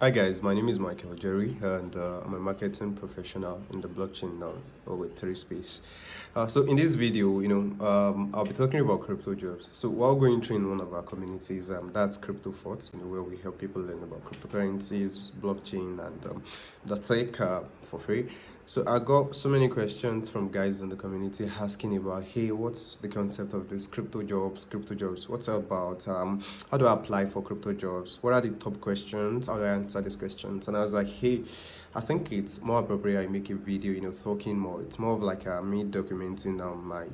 Hi guys, my name is Michael Jerry, and I'm a marketing professional in the blockchain or Web3 space. So in this video, I'll be talking about crypto jobs. So while going through in one of our communities, that's Crypto Forts, where we help people learn about cryptocurrencies, blockchain, and the tech for free. So I got so many questions from guys in the community asking about, hey, what's the concept of this crypto jobs? Crypto jobs, what's it about? How do I apply for crypto jobs? What are the top questions? How do I answer these questions? And I was like, hey, I think it's more appropriate I make a video, talking more. It's more of like me documenting my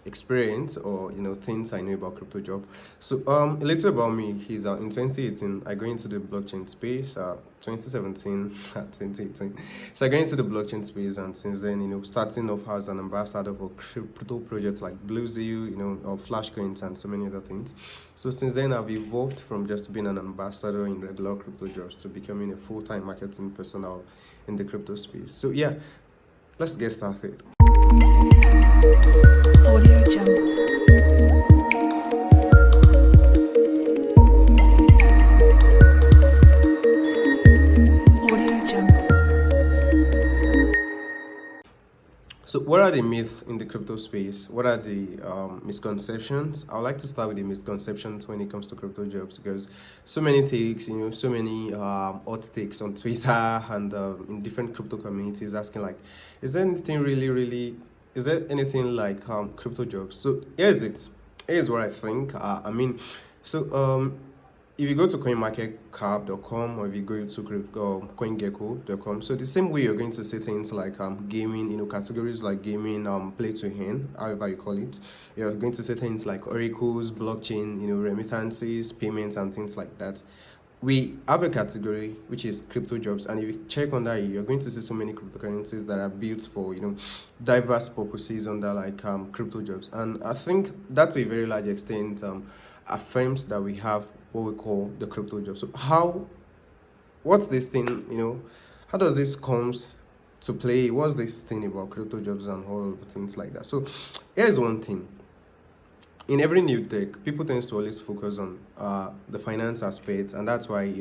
experience or things I know about crypto job. So a little about me. He's in 2018. I go into the blockchain space. 2017, 2018. So I got into the blockchain space, and since then, starting off as an ambassador for crypto projects like BlueZeo, or Flashcoins, and so many other things. So since then, I've evolved from just being an ambassador in regular crypto jobs to becoming a full-time marketing personnel in the crypto space. So yeah, let's get started. Audio Jungle. Audio Jungle. So what are the myths in the crypto space? What are the misconceptions? I would like to start with the misconceptions when it comes to crypto jobs, because so many takes, so many hot takes on Twitter and in different crypto communities asking like, is there anything is there anything like crypto jobs? So here's what I think. If you go to coinmarketcap.com, or if you go to coingecko.com, so the same way you're going to see things like gaming, categories like gaming, play to earn, however you call it. You're going to see things like oracles, blockchain, remittances, payments, and things like that. We have a category which is crypto jobs, and if you check under it, you're going to see so many cryptocurrencies that are built for diverse purposes under like crypto jobs. And I think that to a very large extent affirms that we have what we call the crypto job. So what's this thing, how does this comes to play? What's this thing about crypto jobs and all of things like that? So here's one thing. In every new tech, people tend to always focus on the finance aspect, and that's why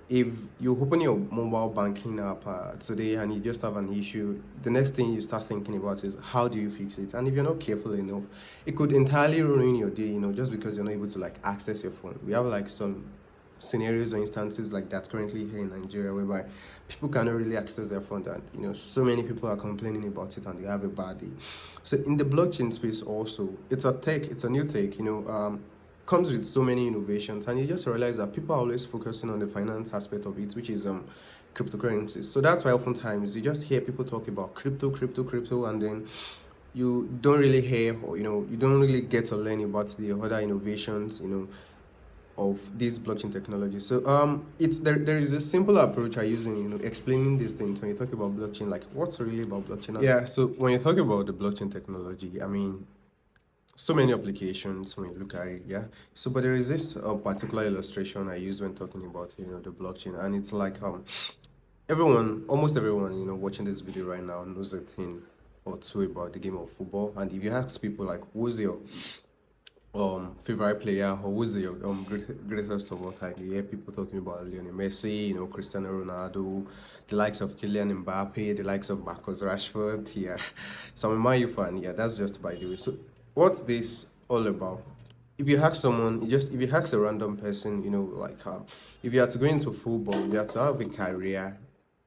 if you open your mobile banking app today and you just have an issue, the next thing you start thinking about is how do you fix it? And if you're not careful enough, it could entirely ruin your day, just because you're not able to like access your phone. We have like some scenarios or instances like that currently here in Nigeria, whereby people cannot really access their phone, and so many people are complaining about it and they have a bad day. So in the blockchain space also, it's a new tech, comes with so many innovations, and you just realize that people are always focusing on the finance aspect of it, which is cryptocurrencies. So that's why oftentimes you just hear people talk about crypto, and then you don't really hear, or you don't really get to learn about the other innovations, of this blockchain technology. So it's there is a simple approach I use in explaining these things when you talk about blockchain, like what's really about blockchain. Yeah, so when you talk about the blockchain technology, I mean, so many applications when you look at it. Yeah, so but there is this particular illustration I use when talking about the blockchain, and it's like almost everyone watching this video right now knows a thing or two about the game of football. And if you ask people like, who's your favorite player, or who's the greatest of all time, you hear people talking about Lionel Messi, Cristiano Ronaldo, the likes of Kylian Mbappe, the likes of Marcus Rashford. Yeah, so I'm a Man U fan. Yeah, that's just by the way. So what's this all about? If you ask someone, if you ask a random person, like if you had to go into football, you have to have a career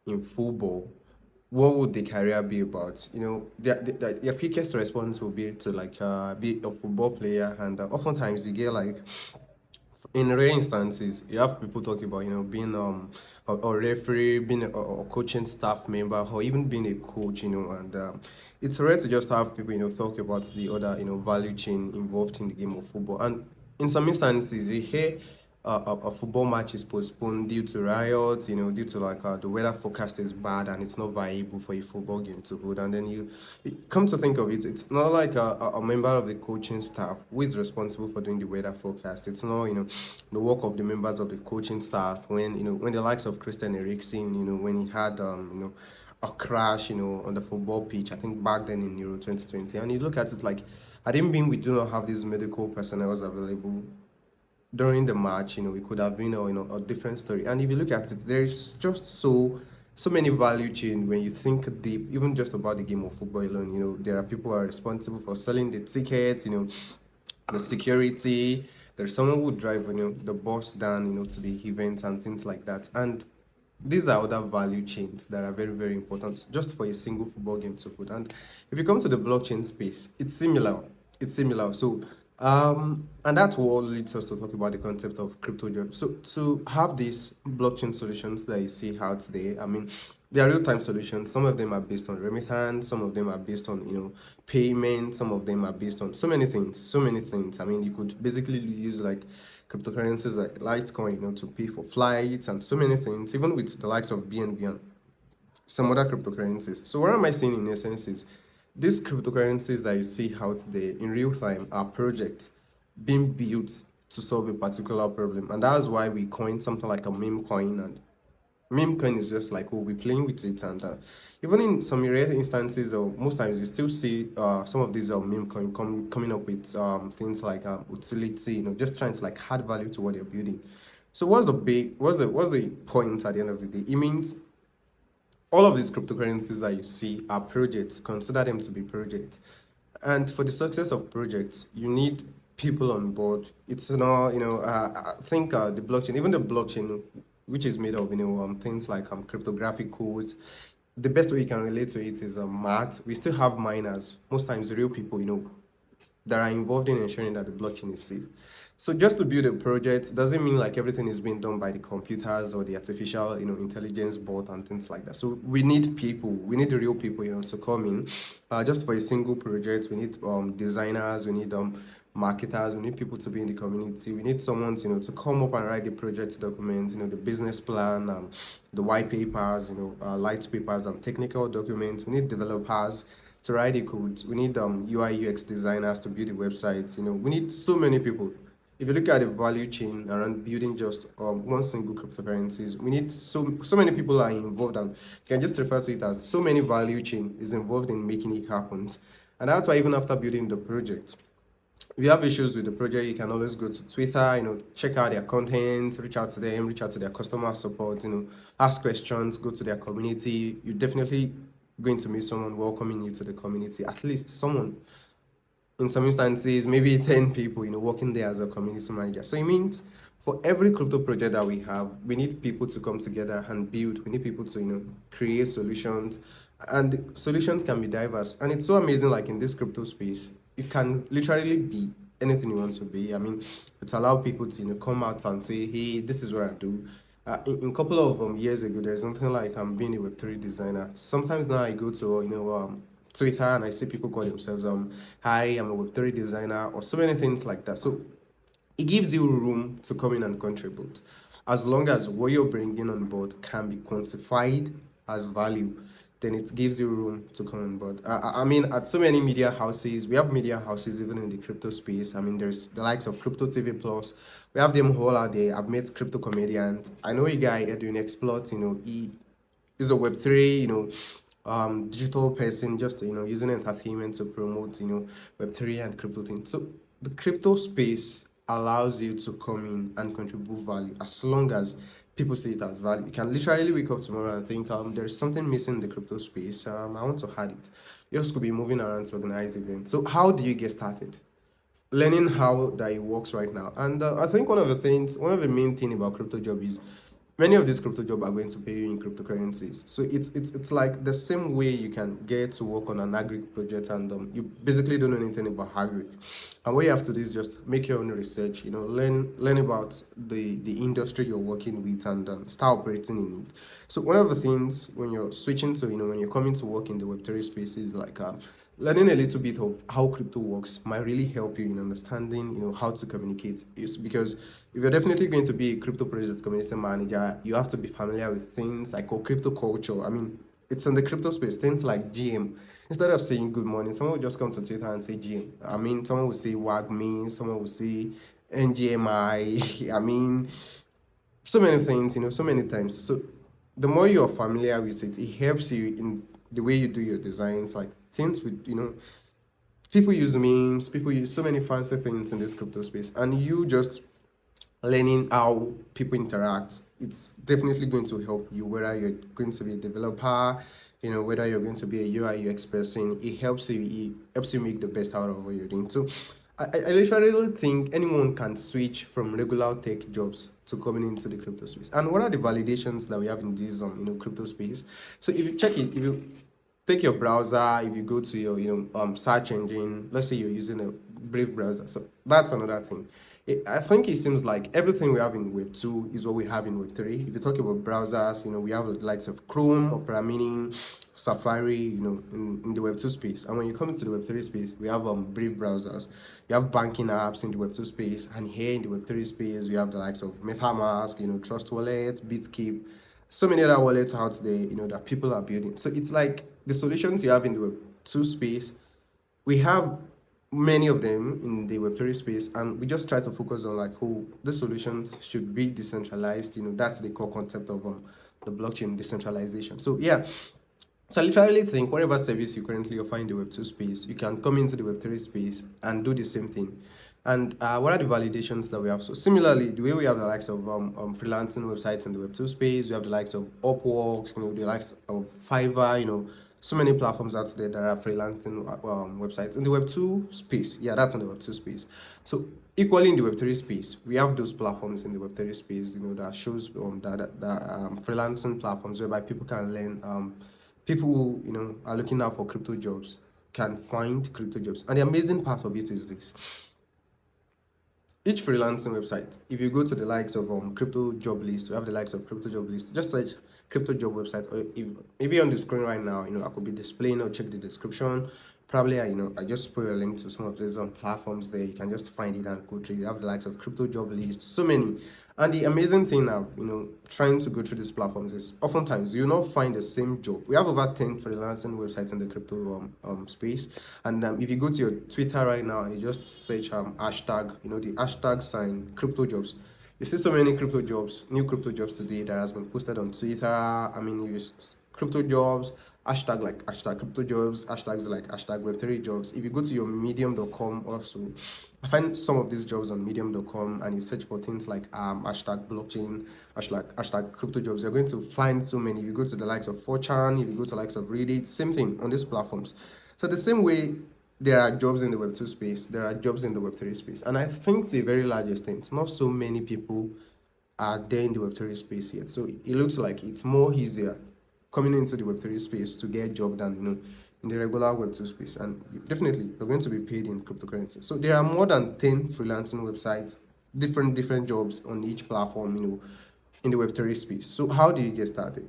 in football, what would the career be about? Their quickest response will be to like be a football player, and oftentimes you get like, in rare instances, you have people talking about being a referee, being a coaching staff member, or even being a coach. And it's rare to just have people talk about the other value chain involved in the game of football. And in some instances, you hear a football match is postponed due to riots, due to like the weather forecast is bad and it's not viable for a football game to hold. And then you come to think of it, it's not like a member of the coaching staff who is responsible for doing the weather forecast. It's not, the work of the members of the coaching staff when, when the likes of Christian Eriksen, when he had, a crash, on the football pitch, I think back then in Euro 2020. And you look at it like, I didn't mean we do not have these medical personnel available. during the match, it could have been a different story. And if you look at it, there's just so many value chain when you think deep, even just about the game of football alone. There are people who are responsible for selling the tickets, the security. There's someone who would drive, the bus down, to the events and things like that. And these are other value chains that are very, very important just for a single football game to put. And if you come to the blockchain space, it's similar. It's similar. So, and that's what leads us to talk about the concept of crypto jobs. So, to have these blockchain solutions that you see out there, I mean, they are real-time solutions. Some of them are based on remittance. Some of them are based on, payment. Some of them are based on so many things. So many things. I mean, you could basically use like cryptocurrencies like Litecoin, to pay for flights and so many things, even with the likes of BNB and some other cryptocurrencies. So what am I saying in essence is these cryptocurrencies that you see out there in real time are projects being built to solve a particular problem. And that's why we coined something like a meme coin. And meme coin is just like, we'll be playing with it. And even in some rare instances, or most times, you still see some of these meme coin coming up with things like utility, just trying to like add value to what you're building. So what's the point at the end of the day? It means all of these cryptocurrencies that you see are projects. Consider them to be projects. And for the success of projects, you need people on board. It's not, I think the blockchain, even the blockchain, which is made of, things like cryptographic codes. The best way you can relate to it is math. We still have miners. Most times, real people, that are involved in ensuring that the blockchain is safe. So just to build a project doesn't mean like everything is being done by the computers or the artificial, intelligence bot and things like that. So we need people, we need the real people, to come in. Just for a single project, we need designers, we need marketers, we need people to be in the community. We need someone, to come up and write the project documents, the business plan, the white papers, light papers and technical documents. We need developers to write the codes. We need UI UX designers to build the websites. We need so many people. If you look at the value chain around building just one single cryptocurrencies, we need so many people are involved, and you can just refer to it as so many value chain is involved in making it happen. And that's why even after building the project, if you have issues with the project, you can always go to Twitter, check out their content, reach out to them, reach out to their customer support, ask questions, go to their community. You're definitely going to meet someone welcoming you to the community, at least someone. In some instances, maybe 10 people, working there as a community manager. So it means for every crypto project that we have, we need people to come together and build. We need people to, create solutions. And solutions can be diverse. And it's so amazing, like in this crypto space, it can literally be anything you want to be. I mean, it's allowed people to, come out and say, hey, this is what I do. In a couple of years ago, there's something like I'm being a Web3 designer. Sometimes now I go to, Twitter and I see people call themselves hi, I'm a Web3 designer, or so many things like that. So it gives you room to come in and contribute, as long as what you're bringing on board can be quantified as value. Then it gives you room to come on board. I mean, at so many media houses, we have media houses even in the crypto space. I mean, there's the likes of Crypto TV Plus. We have them all out there. I've met crypto comedians. I know a guy doing exploits. He is a Web3, digital person, just using entertainment to promote Web3 and crypto things. So the crypto space allows you to come in and contribute value, as long as people see it as value. You can literally wake up tomorrow and think there's something missing in the crypto space, I want to add it. Yours could be moving around to organize events. So how do you get started? Learning how that it works right now. And I think one of the main thing about crypto job is many of these crypto jobs are going to pay you in cryptocurrencies. So it's like the same way you can get to work on an agric project, and you basically don't know anything about agric. And what you have to do is just make your own research, learn about the industry you're working with, and start operating in it. So one of the things when you're switching to, when you're coming to work in the Web3 space is like learning a little bit of how crypto works might really help you in understanding, how to communicate. It's because if you're definitely going to be a crypto project community manager, you have to be familiar with things like crypto culture. I mean, it's in the crypto space, things like GM. Instead of saying good morning, someone will just come to Twitter and say GM. I mean, someone will say WAG me, someone will say NGMI. I mean, so many things, so many times. So the more you're familiar with it, it helps you in the way you do your designs, like things with, people use memes, people use so many fancy things in this crypto space, and you just learning how people interact. It's definitely going to help you, whether you're going to be a developer, whether you're going to be a UI UX person. It helps you make the best out of what you're doing. So I literally think anyone can switch from regular tech jobs to coming into the crypto space. And what are the validations that we have in this crypto space? So if you check it, if you take your browser, if you go to your search engine, let's say you're using a Brave browser, so that's another thing. I think it seems like everything we have in Web 2 is what we have in Web 3. If you talk about browsers, we have the likes of Chrome, Opera Mini, Safari, in the Web 2 space. And when you come into the Web 3 space, we have Brave browsers. You have banking apps in the Web 2 space, and here in the Web 3 space, we have the likes of MetaMask, Trust Wallet, BitKeep, so many other wallets out there, that people are building. So it's like the solutions you have in the Web 2 space, we have many of them in the Web3 space, and we just try to focus on like, oh, the solutions should be decentralized. That's the core concept of the blockchain decentralization. So yeah, so I literally think whatever service you currently offer in the Web2 space, you can come into the Web3 space and do the same thing. And what are the validations that we have? So similarly, the way we have the likes of freelancing websites in the Web2 space, we have the likes of Upwork, the likes of Fiverr, so many platforms out there that are freelancing websites in the Web2 space. Yeah, that's in the Web2 space. So equally in the Web3 space, we have those platforms in the Web3 space, that shows that freelancing platforms whereby people can learn. People who are looking out for crypto jobs can find crypto jobs. And the amazing part of it is this: each freelancing website, if you go to the likes of crypto job list, we have the likes of crypto job list, just search crypto job website, or if maybe on the screen right now, I could be displaying, or check the description. Probably I just put a link to some of these platforms there. You can just find it and go through. You have the likes of crypto job list, so many. And the amazing thing of trying to go through these platforms is oftentimes you will not find the same job. We have over 10 freelancing websites in the crypto space, and if you go to your Twitter right now and you just search hashtag, the hashtag sign crypto jobs, you see so many crypto jobs, new crypto jobs today that has been posted on Twitter. I mean, you use crypto jobs, hashtag crypto jobs, hashtags like hashtag web3 jobs. If you go to your medium.com also, I find some of these jobs on medium.com, and you search for things like hashtag blockchain, hashtag crypto jobs, you're going to find so many. If you go to the likes of 4chan, if you go to the likes of Reddit, same thing on these platforms. So the same way there are jobs in the Web2 space, there are jobs in the Web3 space. And I think to a very large extent, not so many people are there in the Web3 space yet. So it looks like it's more easier coming into the Web3 space to get a job than in the regular Web2 space. And definitely you're going to be paid in cryptocurrency. So there are more than 10 freelancing websites, different jobs on each platform, in the Web3 space. So how do you get started?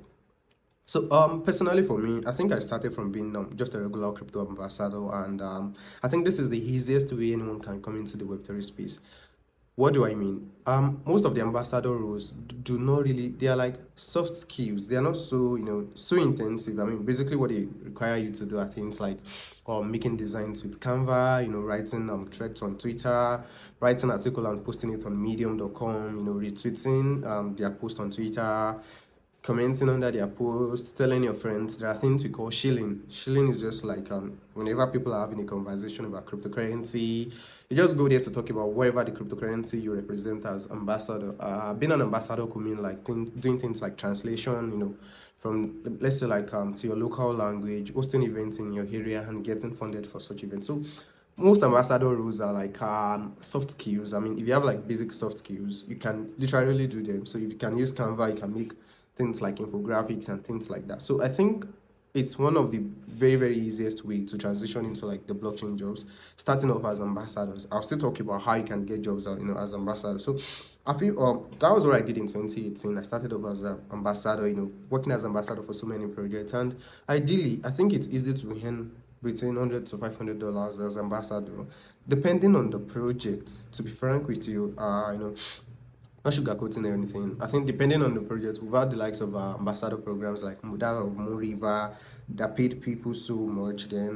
So personally for me, I think I started from being just a regular crypto ambassador, and I think this is the easiest way anyone can come into the Web3 space. What do I mean? Most of the ambassador roles do not really, they are like soft skills. They are not so, so intensive. I mean, basically what they require you to do are things like making designs with Canva, writing threads on Twitter, writing article and posting it on medium.com, retweeting their post on Twitter, commenting under their post, telling your friends. There are things we call shilling. Shilling is just like whenever people are having a conversation about cryptocurrency, you just go there to talk about whatever the cryptocurrency you represent as ambassador. Being an ambassador could mean like doing things like translation, from let's say like to your local language, hosting events in your area and getting funded for such events. So most ambassador roles are like soft skills. I mean, if you have like basic soft skills, you can literally do them. So if you can use Canva, you can make things like infographics and things like that. So I think it's one of the very easiest way to transition into like the blockchain jobs, starting off as ambassadors. I'll still talk about how you can get jobs as ambassadors. So I feel that was what I did in 2018. I started off as an ambassador, working as ambassador for so many projects, and ideally I think it's easy to earn between $100 to $500 as ambassador, depending on the project. To be frank with you, not sugarcoating or anything. I think depending on the project, we've had the likes of ambassador programs like that of Moonriver that paid people so much. Then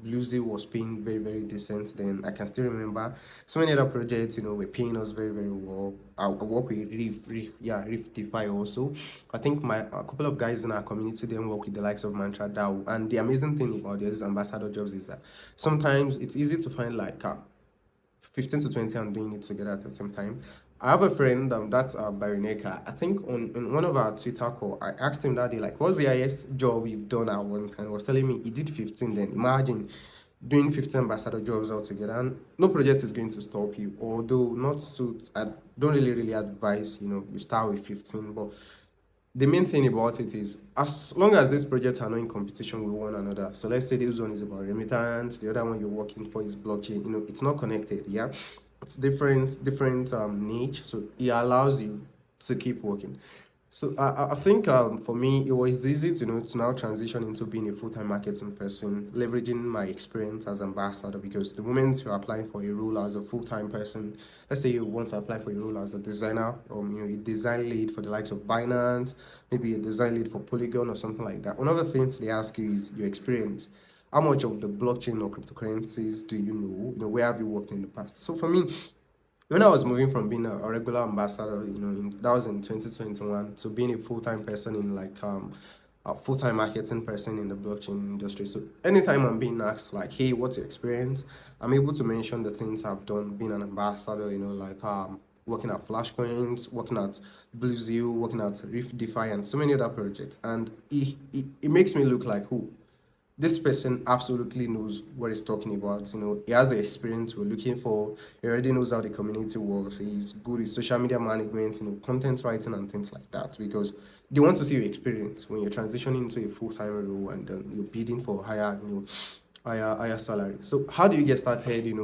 Bluesy was paying very decent. Then I can still remember so many other projects, were paying us very well. I work with Reef Defi also. I think a couple of guys in our community then work with the likes of Mantra DAO. And the amazing thing about these ambassador jobs is that sometimes it's easy to find like 15 to 20 and doing it together at the same time. I have a friend that's Barineka. I think on one of our Twitter call, I asked him that day, like, what's the highest job we've done at once? And he was telling me he did 15 then. Imagine doing 15 ambassador jobs altogether. And no project is going to stop you. Although not to, I don't really advise, you start with 15, but the main thing about it is as long as these projects are not in competition with one another. So let's say this one is about remittance, the other one you're working for is blockchain. It's not connected. Yeah, it's different niche. So it allows you to keep working. So I think for me it was easy to now transition into being a full-time marketing person, leveraging my experience as ambassador. Because the moment you're applying for a role as a full-time person, let's say you want to apply for a role as a designer, or a design lead for the likes of Binance, maybe a design lead for Polygon or something like that. One of the things they ask you is your experience. How much of the blockchain or cryptocurrencies do you know? Where have you worked in the past? So for me, when I was moving from being a regular ambassador, that was in 2021, to being a full-time person in like a full-time marketing person in the blockchain industry. So anytime I'm being asked like, hey, what's your experience? I'm able to mention the things I've done being an ambassador, like working at Flashcoins, working at Blue Zeal, working at Reef DeFi, and so many other projects. And it makes me look like who? This person absolutely knows what he's talking about. He has the experience we're looking for. He already knows how the community works. He's good with social media management, content writing and things like that. Because they want to see your experience when you're transitioning into a full-time role, and you're bidding for higher, higher salary. So how do you get started?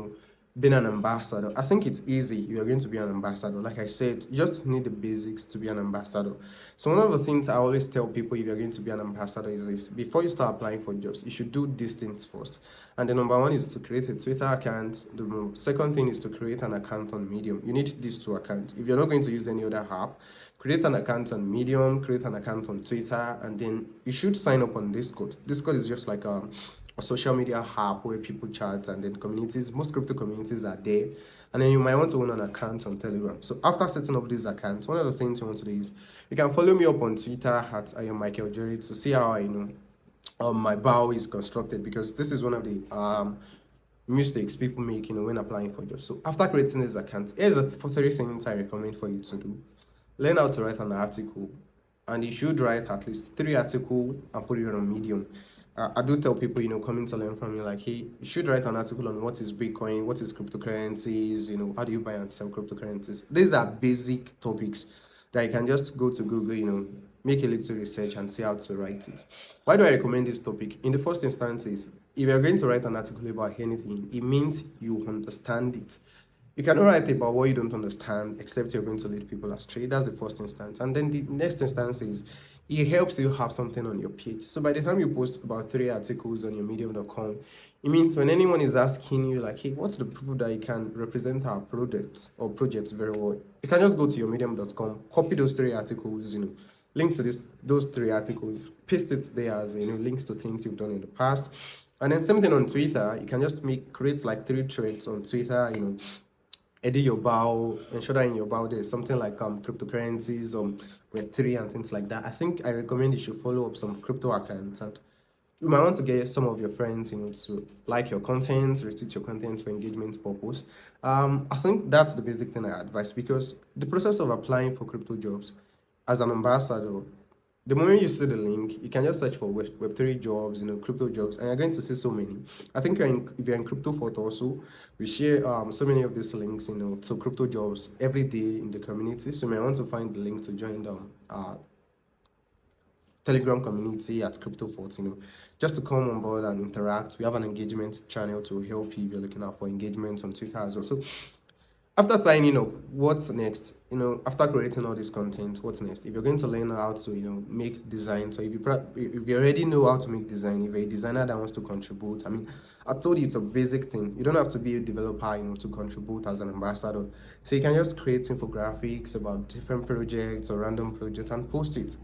Being an ambassador, I think it's easy. You're going to be an ambassador. Like I said, you just need the basics to be an ambassador. So one of the things I always tell people if you're going to be an ambassador is this: before you start applying for jobs, you should do these things first. And the number one is to create a Twitter account. The second thing is to create an account on Medium. You need these two accounts. If you're not going to use any other app, create an account on Medium, create an account on Twitter, and then you should sign up on Discord. Discord is just like a social media app where people chat, and then communities, most crypto communities are there. And then you might want to own an account on Telegram. So after setting up these accounts, one of the things you want to do is you can follow me up on Twitter at I am Michael Jerry to see how my bio is constructed, because this is one of the mistakes people make when applying for jobs. So after creating this account, here's the three things I recommend for you to do. Learn how to write an article, and you should write at least 3 articles and put it on Medium. I do tell people, coming to learn from me, like, hey, you should write an article on what is Bitcoin, what is cryptocurrencies, how do you buy and sell cryptocurrencies. These are basic topics that you can just go to Google, make a little research and see how to write it. Why do I recommend this topic? In the first instance is, if you're going to write an article about anything, it means you understand it. You cannot write about what you don't understand, except you're going to lead people astray. That's the first instance. And then the next instance is, it helps you have something on your page. So by the time you post about 3 articles on your medium.com, it means when anyone is asking you like, hey, what's the proof that you can represent our products or projects very well, you can just go to your medium.com, copy those 3 articles, link to those 3 articles, paste it there as links to things you've done in the past. And then same thing on Twitter. You can just create like 3 threads on Twitter, edit your bio, ensure that in your bio there's something like cryptocurrencies, Web3 and things like that. I think I recommend you should follow up some crypto accounts, and you might want to get some of your friends, to like your content, retweet your content for engagement purpose. I think that's the basic thing I advise, because the process of applying for crypto jobs as an ambassador, the moment you see the link, you can just search for Web3 jobs, crypto jobs, and you're going to see so many. I think if you're in Crypto Fort also, we share so many of these links, to crypto jobs every day in the community. So you may want to find the link to join the Telegram community at Crypto Fort, just to come on board and interact. We have an engagement channel to help you if you're looking out for engagement on Twitter as well. So after signing up, what's next? After creating all this content, what's next? If you're going to learn how to make design, so if you already know how to make design, if you're a designer that wants to contribute, I told you it's a basic thing. You don't have to be a developer to contribute as an ambassador. So you can just create infographics about different projects or random projects and post it.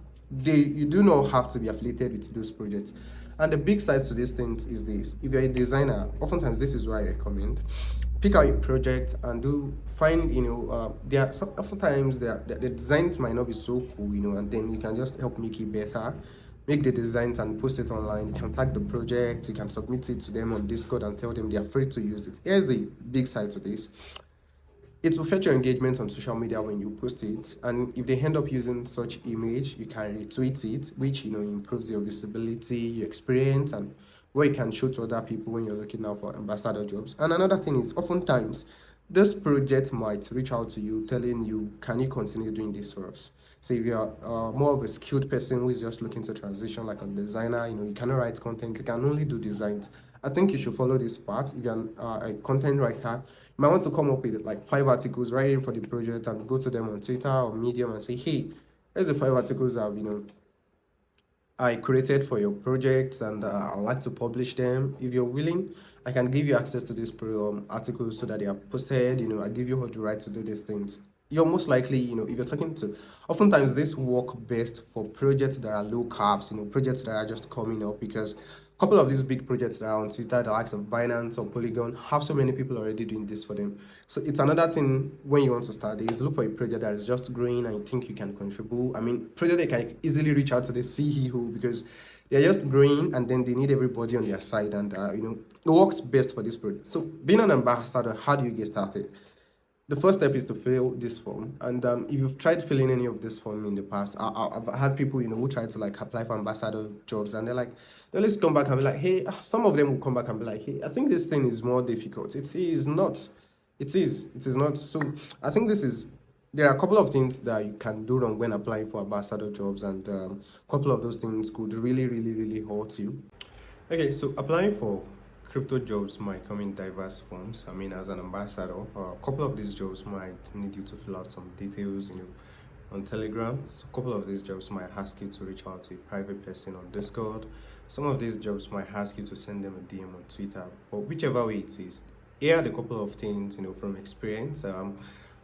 You do not have to be affiliated with those projects. And the big side to these things is this: if you're a designer, oftentimes this is what I recommend. Pick out a project and find, there are oftentimes the designs might not be so cool, and then you can just help make it better. Make the designs and post it online. You can tag the project, you can submit it to them on Discord and tell them they are free to use it. Here's the big side to this: It will fetch your engagement on social media when you post it, and if they end up using such image, you can retweet it, which improves your visibility, your experience, and what you can show to other people when you're looking out for ambassador jobs. And another thing is, oftentimes this project might reach out to you telling you, can you continue doing this for us? So if you're more of a skilled person who is just looking to transition, like a designer, you cannot write content, you can only do designs. I think you should follow this part. If you're a content writer, you might want to come up with like 5 articles writing for the project and go to them on Twitter or Medium and say, hey, here's the 5 articles I created for your projects, and I'd like to publish them. If you're willing, I can give you access to these articles so that they are posted. I give you all the right to do these things. You're most likely, if you're talking to, oftentimes this work best for projects that are low caps, projects that are just coming up, because a couple of these big projects that are on Twitter, the likes of Binance or Polygon, have so many people already doing this for them. So it's another thing when you want to start is look for a project that is just growing and you think you can contribute. I mean, project that can easily reach out to the CEO because they're just growing and then they need everybody on their side, and it works best for this project. So being an ambassador, how do you get started? The first step is to fill this form, and if you've tried filling any of this form in the past, I've had people who try to like apply for ambassador jobs, and they always come back and be like, hey, some of them will come back and be like, hey, I think this thing is more difficult. It is not. It is not. So I think there are a couple of things that you can do wrong when applying for ambassador jobs, and a couple of those things could really, really, really hurt you. Okay, so applying for crypto jobs might come in diverse forms. I mean, as an ambassador, a couple of these jobs might need you to fill out some details, on Telegram. So a couple of these jobs might ask you to reach out to a private person on Discord. Some of these jobs might ask you to send them a DM on Twitter. But whichever way it is, here are the couple of things, from experience.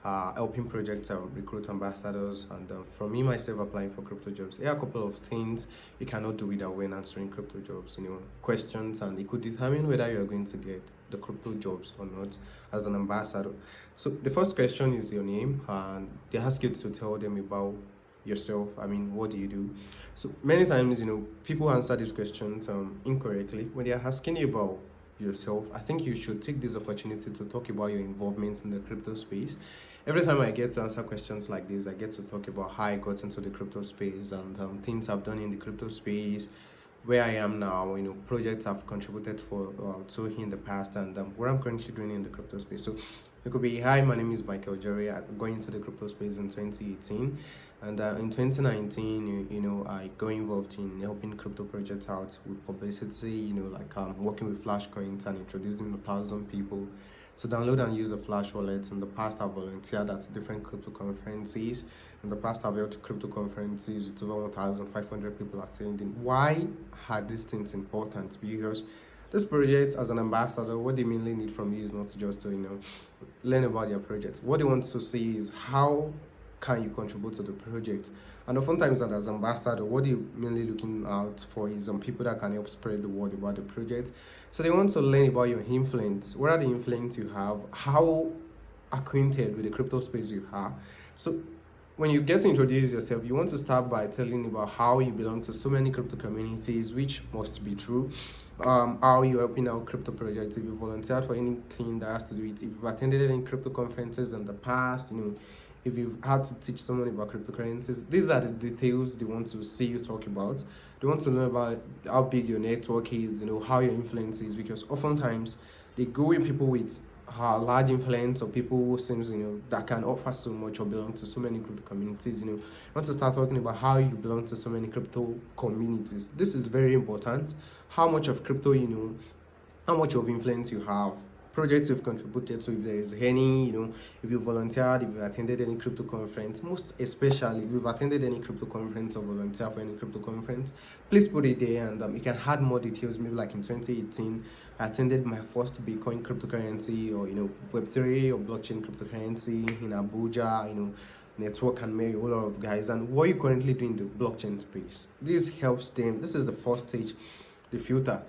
Helping projects recruit ambassadors, and from me myself applying for crypto jobs. There are a couple of things you cannot do without when answering crypto jobs, questions, and it could determine whether you're going to get the crypto jobs or not as an ambassador. So the first question is your name, and they ask you to tell them about yourself. I mean, what do you do? So many times, people answer these questions incorrectly. When they're asking you about yourself, I think you should take this opportunity to talk about your involvement in the crypto space. Every time I get to answer questions like this, I get to talk about how I got into the crypto space, and things I've done in the crypto space, where I am now, projects I've contributed to in the past, and what I'm currently doing in the crypto space. So it could be, hi, my name is Michael Jerry. I'm going into the crypto space in 2018, and in 2019, I got involved in helping crypto projects out with publicity, working with Flash coins and introducing 1,000 people to download and use a Flash wallet. In the past, I've volunteered at different crypto conferences. In the past, I've held crypto conferences with over 1,500 people attending. Why are these things important? Because this project, as an ambassador, what they mainly need from you is not just to learn about their project. What they want to see is how can you contribute to the project. And oftentimes, as ambassador, what they're mainly looking out for is people that can help spread the word about the project. So they want to learn about your influence. What are the influence you have? How acquainted with the crypto space you are? So when you get to introduce yourself, you want to start by telling about how you belong to so many crypto communities, which must be true. How you're helping out crypto projects, if you volunteered for anything that has to do with it, if you've attended any crypto conferences in the past, if you've had to teach someone about cryptocurrencies. These are the details they want to see you talk about. They want to know about how big your network is, how your influence is, because oftentimes they go with people with large influence, or people who seems that can offer so much or belong to so many crypto communities. You want to start talking about how you belong to so many crypto communities. This is very important. How much of crypto how much of influence you have, projects you've contributed to, if there is any, if you volunteered, if you attended any crypto conference, most especially if you've attended any crypto conference or volunteer for any crypto conference, please put it there, and you can add more details. Maybe like in 2018, I attended my first Bitcoin cryptocurrency, or Web3 or blockchain cryptocurrency in Abuja, network and marry a whole lot of guys, and what you currently do in the blockchain space. This helps them. This is the first stage, the filter.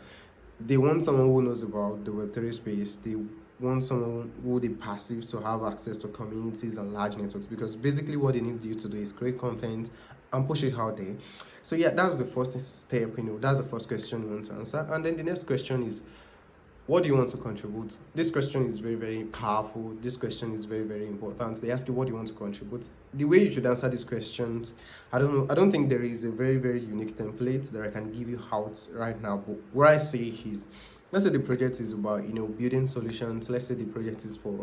They want someone who knows about the Web3 space. They want someone who they perceive to have access to communities and large networks, because basically what they need you to do is create content and push it out there. So yeah, that's the first step. That's the first question you want to answer. And then the next question is, what do you want to contribute? This question is very, very powerful. This question is very, very important. They ask you what do you want to contribute. The way you should answer these questions, I don't know. I don't think there is a very, very unique template that I can give you out right now. But what I say is, let's say the project is about building solutions. Let's say the project is for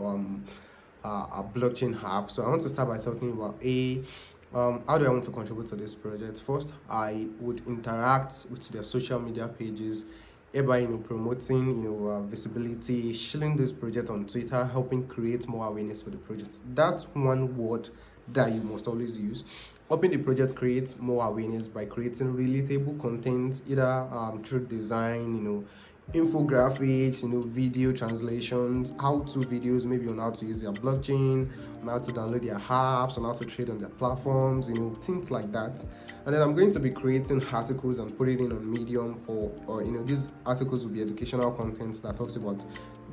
a blockchain app. So I want to start by talking about how do I want to contribute to this project? First, I would interact with their social media pages, hereby promoting visibility, sharing this project on Twitter, helping create more awareness for the project. That's one word that you must always use. Helping the project create more awareness by creating relatable content, either through design, infographics, video translations, how-to videos, maybe on how to use their blockchain, on how to download their apps, on how to trade on their platforms, things like that. And then I'm going to be creating articles and putting it in on Medium or these articles will be educational content that talks about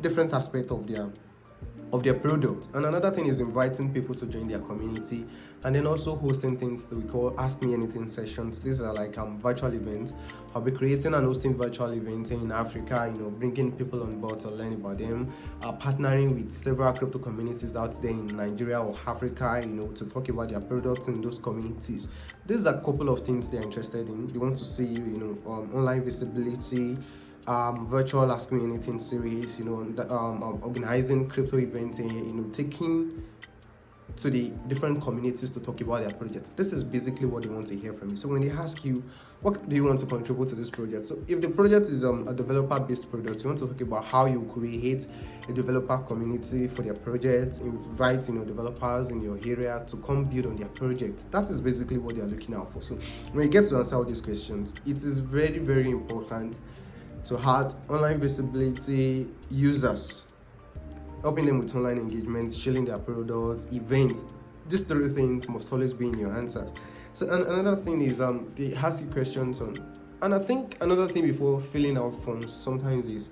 different aspects of their product. And another thing is inviting people to join their community, and then also hosting things that we call Ask Me Anything sessions. These are like virtual events. I'll be creating and hosting virtual events in Africa, bringing people on board to learn about them, partnering with several crypto communities out there in Nigeria or Africa, to talk about their products in those communities. These are a couple of things they're interested in. They want to see online visibility, virtual Ask Me Anything series, organizing crypto events, taking to the different communities to talk about their projects. This is basically what they want to hear from you. So when they ask you, what do you want to contribute to this project? So if the project is a developer-based product, you want to talk about how you create a developer community for their project, invite developers in your area to come build on their project. That is basically what they are looking out for. So when you get to answer all these questions, it is very, very important to have online visibility, users, helping them with online engagement, sharing their products, events. These three things must always be in your answers. So another thing is they ask you questions on, and I think another thing before filling out forms sometimes is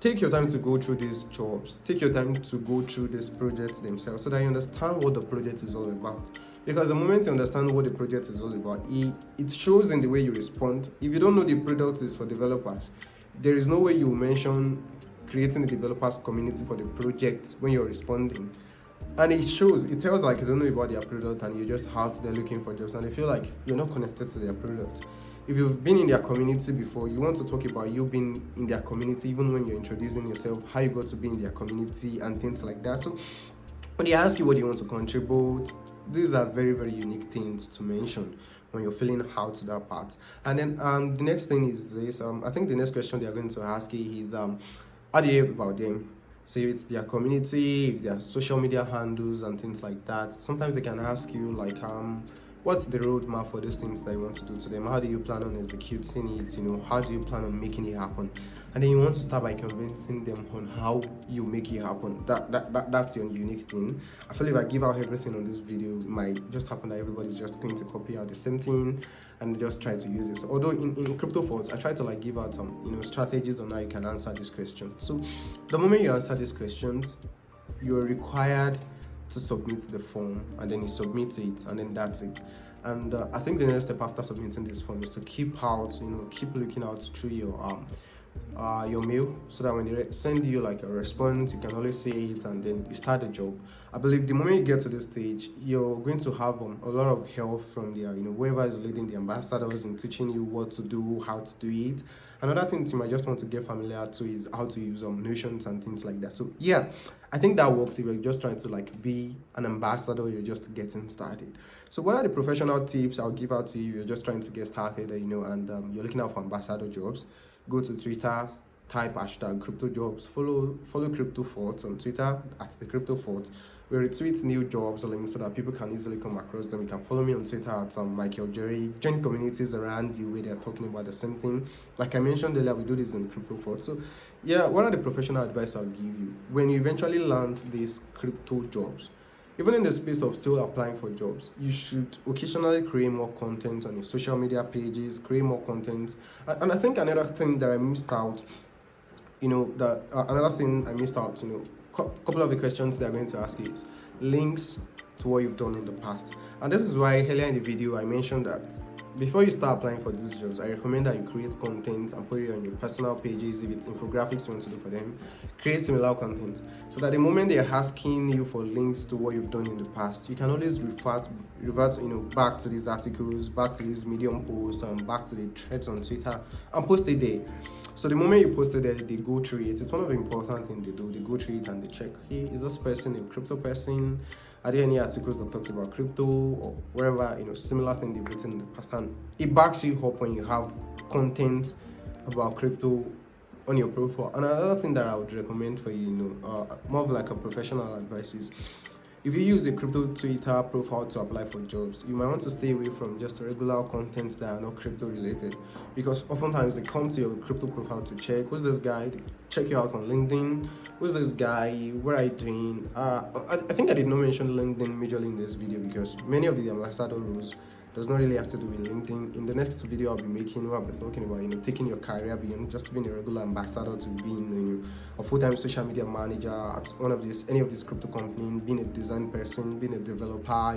take your time to go through these jobs, take your time to go through these projects themselves so that you understand what the project is all about. Because the moment you understand what the project is all about, it shows in the way you respond. If you don't know the product is for developers, there is no way you mention creating the developers community for the project when you're responding. And it shows, it tells like you don't know about their product and you're just out there looking for jobs and they feel like you're not connected to their product. If you've been in their community before, you want to talk about you being in their community, even when you're introducing yourself, how you got to be in their community and things like that. So when they ask you what you want to contribute, these are very, very unique things to mention when you're filling out that part. And then the next thing is this. I think the next question they are going to ask you is how do you hear about them? So if it's their community, if their social media handles and things like that. Sometimes they can ask you like what's the roadmap for these things that you want to do to them? How do you plan on executing it? How do you plan on making it happen? And then you want to start by convincing them on how you make it happen. That's your unique thing. I feel if I give out everything on this video, it might just happen that everybody's just going to copy out the same thing and just try to use it. So although in crypto thoughts, I try to like give out some strategies on how you can answer this question. So the moment you answer these questions, you're required to submit the form, and then you submit it, and then that's it. And I think the next step after submitting this form is to keep looking out through your mail, so that when they send you like a response, you can always see it and then you start the job. I believe the moment you get to this stage, you're going to have a lot of help from their whoever is leading the ambassadors in teaching you what to do, how to do it. Another thing you might just want to get familiar to is how to use notions and things like that. So yeah, I think that works if you're just trying to like be an ambassador, you're just getting started. So what are the professional tips I'll give out to you? You're just trying to get started, and you're looking out for ambassador jobs. Go to Twitter, type hashtag Cryptojobs, follow Crypto Thoughts on Twitter at the Crypto Thoughts. We retweet new jobs links so that people can easily come across them. You can follow me on Twitter at Michael Jerry. Join communities around you where they're talking about the same thing. Like I mentioned earlier, we do this in Crypto Thoughts. So yeah, what are the professional advice I'll give you when you eventually land these crypto jobs? Even in the space of still applying for jobs, you should occasionally create more content on your social media pages, create more content. And I think another thing that I missed out, couple of the questions they're going to ask you is links to what you've done in the past. And this is why earlier in the video I mentioned that before you start applying for these jobs, I recommend that you create content and put it on your personal pages. If it's infographics you want to do for them, create similar content so that the moment they're asking you for links to what you've done in the past, you can always revert back to these articles, back to these Medium posts, and back to the threads on Twitter and post it there. So the moment you post it there, they go through it. It's one of the important things they do. They go through it and they check, hey, is this person a crypto person? Are there any articles that talks about crypto or wherever, similar thing they've written in the past? And it backs you up when you have content about crypto on your profile. And another thing that I would recommend for you, more of like a professional advice is, if you use a crypto Twitter profile to apply for jobs, you might want to stay away from just regular contents that are not crypto related, because oftentimes they come to your crypto profile to check who's this guy, they check you out on LinkedIn, who's this guy, what are you doing. I think I did not mention LinkedIn majorly in this video because many of the ambassador rules does not really have to do with LinkedIn. In the next video I'll be making, where I'll be talking about taking your career beyond just being a regular ambassador to being a full-time social media manager at any of these crypto companies, being a design person, being a developer,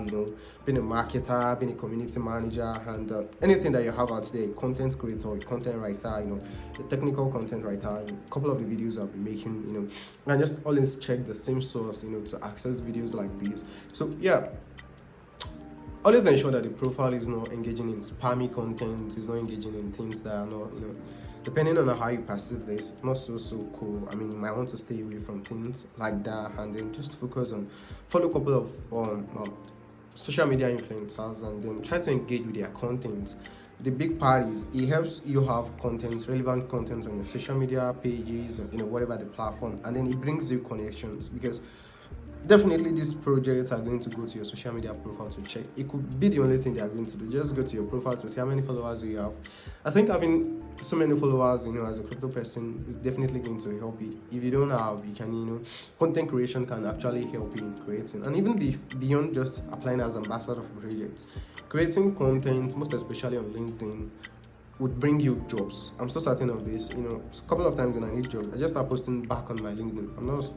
being a marketer, being a community manager, and anything that you have out there, content creator, content writer, a technical content writer. A couple of the videos I'll be making, and just always check the same source, to access videos like these. So yeah, always ensure that the profile is not engaging in spammy content, is not engaging in things that are not, depending on how you perceive this, not so cool. I mean, you might want to stay away from things like that, and then just focus on follow a couple of social media influencers, and then try to engage with their content. The big part is it helps you have relevant content on your social media pages, or whatever the platform, and then it brings you connections, because definitely these projects are going to go to your social media profile to check. It could be the only thing they are going to do. Just go to your profile to see how many followers you have. I think having so many followers, as a crypto person, is definitely going to help you. If you don't have, you can, content creation can actually help you in creating. And even beyond just applying as ambassador for projects, creating content, most especially on LinkedIn, would bring you jobs. I'm so certain of this. A couple of times when I need jobs, I just start posting back on my LinkedIn. I'm not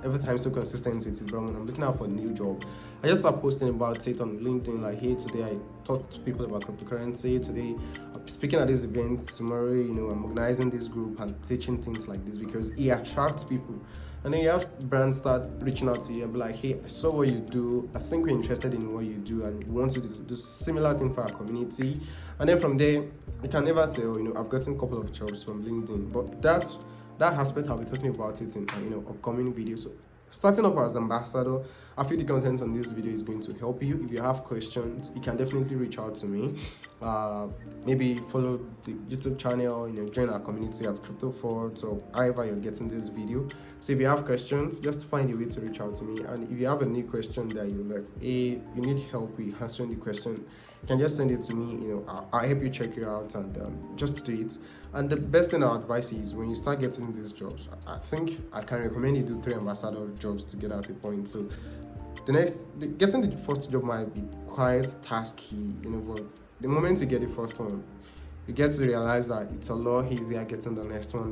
every time so consistent with it, but when I'm looking out for a new job, I just start posting about it on LinkedIn. Like, hey, today I talked to people about cryptocurrency. Today I'm speaking at this event. Tomorrow, I'm organizing this group and teaching things like this, because it attracts people. And then you have brands start reaching out to you and be like, hey, I saw what you do. I think we're interested in what you do, and we want you to do similar thing for our community. And then from there, you can never tell. I've gotten a couple of jobs from LinkedIn, but that aspect I'll be talking about it in upcoming videos. So starting up as ambassador, I feel the content on this video is going to help you. If you have questions, you can definitely reach out to me. Maybe follow the YouTube channel, join our community at CryptoFords, or however you're getting this video. So if you have questions, just find a way to reach out to me. And if you have a new question that you're like, hey, you need help with answering the question, you can just send it to me. I'll help you check it out and just do it. And the best thing I advise is, when you start getting these jobs, I think I can recommend you do 3 ambassador jobs to get out a point. So getting the first job might be quite tasky, but the moment you get the first one, you get to realize that it's a lot easier getting the next one,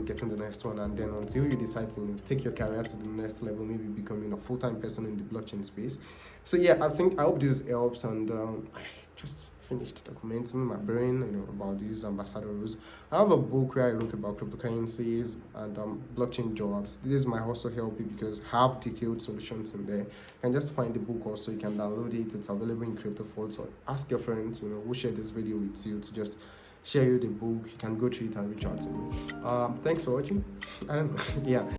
and then until you decide to take your career to the next level, maybe becoming a full-time person in the blockchain space. So yeah, I hope this helps, and I just finished documenting my brain, about these ambassador rules. I have a book where I wrote about cryptocurrencies and blockchain jobs. This might also help you because I have detailed solutions in there. You can just find the book also. You can download it. It's available in Cryptofolds. Or ask your friends, who shared this video with you, to just share you the book. You can go through it and reach out to me. Thanks for watching. I don't know. Yeah.